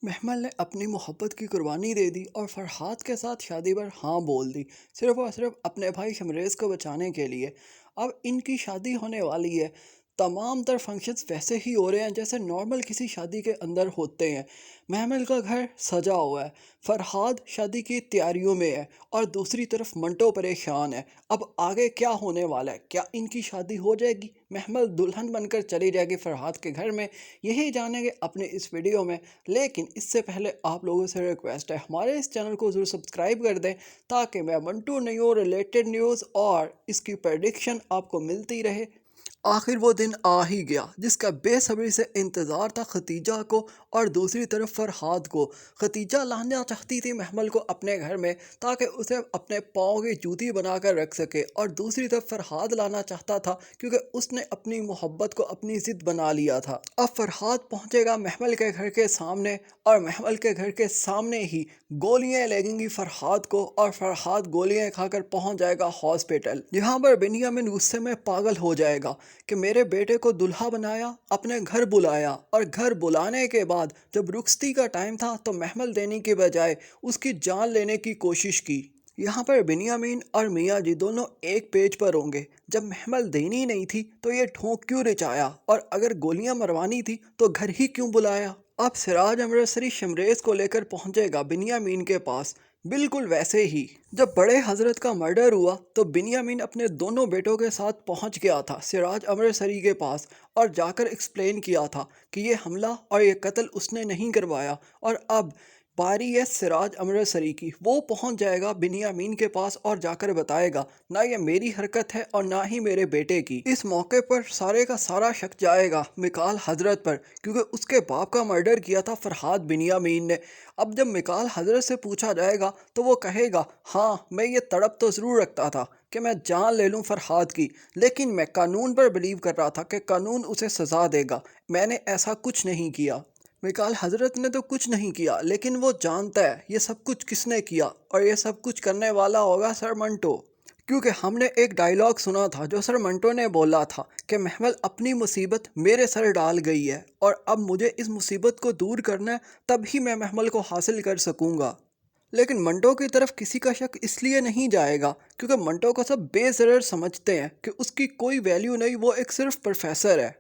महमल ने अपनी मोहब्बत की कुर्बानी दे दी और फरहाद के साथ शादी पर हाँ बोल दी, सिर्फ और सिर्फ अपने भाई शमरेज़ को बचाने के लिए। अब इनकी शादी होने वाली है। तमाम तर फंक्शंस वैसे ही हो रहे हैं जैसे नॉर्मल किसी शादी के अंदर होते हैं। महमल का घर सजा हुआ है। फरहाद शादी की तैयारियों में है और दूसरी तरफ मंटो परेशान है। अब आगे क्या होने वाला है? क्या इनकी शादी हो जाएगी? महमल दुल्हन बनकर चली जाएगी फरहाद के घर में? यही जानेंगे अपने इस वीडियो में। लेकिन इससे पहले आप लोगों से रिक्वेस्ट है, हमारे इस चैनल को ज़रूर सब्सक्राइब कर दें ताकि मैं मंटू न्यू रिलेटेड न्यूज़ और इसकी प्रेडिक्शन आपको मिलती रहे। आखिर वो दिन आ ही गया जिसका बेसब्री से इंतज़ार था खतीजा को और दूसरी तरफ फरहाद को। खतीजा लाना चाहती थी महमल को अपने घर में ताकि उसे अपने पाँव की जूती बनाकर रख सके, और दूसरी तरफ फरहाद लाना चाहता था क्योंकि उसने अपनी मोहब्बत को अपनी ज़िद बना लिया था। अब फरहाद पहुंचेगा महमल के घर के सामने और महमल के घर के सामने ही गोलियां लगेंगी फरहाद को और फरहाद गोलियां खाकर पहुंच जाएगा हॉस्पिटल, जहां पर बिनियामिन गुस्से में पागल हो जाएगा कि मेरे बेटे को दुल्हा बनाया, अपने घर बुलाया, और घर बुलाने के बाद जब रुखसती का टाइम था तो महमल देने के बजाय उसकी जान लेने की कोशिश की। यहाँ पर बिनियामीन और मियाँ जी दोनों एक पेज पर होंगे। जब महमल देनी नहीं थी तो ये ठोंक क्यों रिचाया, और अगर गोलियां मरवानी थी तो घर ही क्यों बुलाया। अब सिराज अमृतसरी शमरेज को लेकर पहुंचेगा बिनियामीन के पास, बिल्कुल वैसे ही जब बड़े हजरत का मर्डर हुआ तो बिनियामीन अपने दोनों बेटों के साथ पहुंच गया था सिराज अमृतसरी के पास और जाकर एक्सप्लेन किया था कि ये हमला और ये कत्ल उसने नहीं करवाया। और अब बारी है सिराज अमृतसरी की। वो पहुंच जाएगा बिनियामीन के पास और जाकर बताएगा ना ये मेरी हरकत है और ना ही मेरे बेटे की। इस मौके पर सारे का सारा शक जाएगा मिकाल हजरत पर, क्योंकि उसके बाप का मर्डर किया था फरहाद बिनियामीन ने। अब जब मिकाल हजरत से पूछा जाएगा तो वो कहेगा हाँ मैं ये तड़प तो ज़रूर रखता था कि मैं जान ले लूँ फरहाद की, लेकिन मैं कानून पर बिलीव कर रहा था कि कानून उसे सज़ा देगा, मैंने ऐसा कुछ नहीं किया। मिकाल हजरत ने तो कुछ नहीं किया, लेकिन वो जानता है ये सब कुछ किसने किया, और ये सब कुछ करने वाला होगा सर मंटो। क्योंकि हमने एक डायलॉग सुना था जो सर मंटो ने बोला था कि महमल अपनी मुसीबत मेरे सर डाल गई है और अब मुझे इस मुसीबत को दूर करना है, तभी मैं महमल को हासिल कर सकूंगा। लेकिन मंटो की तरफ किसी का शक इसलिए नहीं जाएगा क्योंकि मंटो को सब बेज़रर समझते हैं कि उसकी कोई वैल्यू नहीं, वो एक सिर्फ प्रोफेसर है।